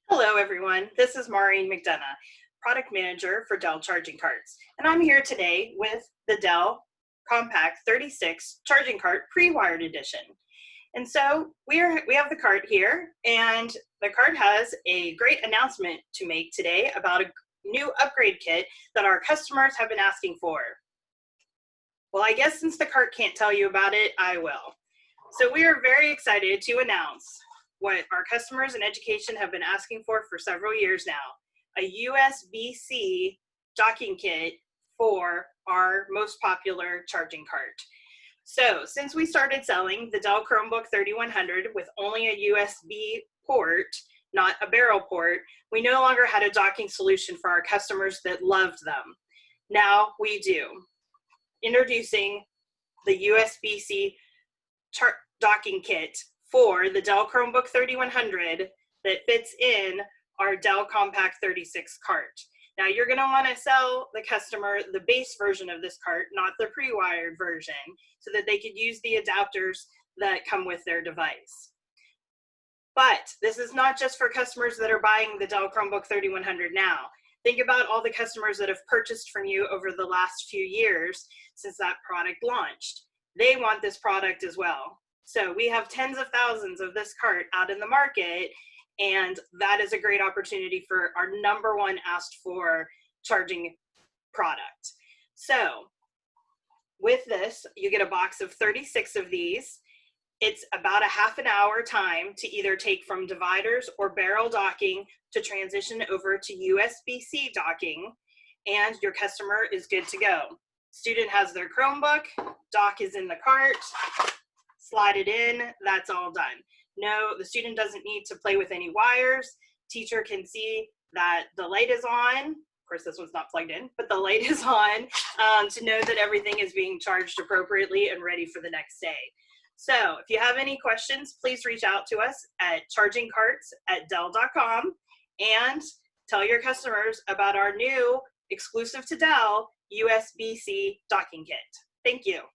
Hello, everyone. This is Maureen McDonough, Product Manager for Dell Charging Carts. And I'm here today with the Dell Compact 36 Charging Cart Pre-Wired Edition. And so we have the cart here, and the cart has a great announcement to make today about a new upgrade kit that our customers have been asking for. Well, I guess since the cart can't tell you about it, I will. So we are very excited to announce what our customers in education have been asking for several years now, a USB-C docking kit for our most popular charging cart. So since we started selling the Dell Chromebook 3100 with only a USB port, not a barrel port, we no longer had a docking solution for our customers that loved them. Now we do. Introducing the USB-C docking kit for the Dell Chromebook 3100 that fits in our Dell Compact 36 cart. Now you're going to want to sell the customer the base version of this cart, not the pre-wired version, so that they could use the adapters that come with their device. But this is not just for customers that are buying the Dell Chromebook 3100 now. Think about all the customers that have purchased from you over the last few years since that product launched. They want this product as well. So we have tens of thousands of this cart out in the market, and that is a great opportunity for our #1 asked for charging product. So with this, you get a box of 36 of these. It's about a half an hour time to either take from dividers or barrel docking to transition over to USB-C docking, and your customer is good to go. Student has their Chromebook, dock is in the cart, slide it in, that's all done. No, the student doesn't need to play with any wires. Teacher can see that the light is on. Of course, this one's not plugged in, but the light is on to know that everything is being charged appropriately and ready for the next day. So if you have any questions, please reach out to us at chargingcarts@dell.com and tell your customers about our new exclusive to Dell USB-C docking kit. Thank you.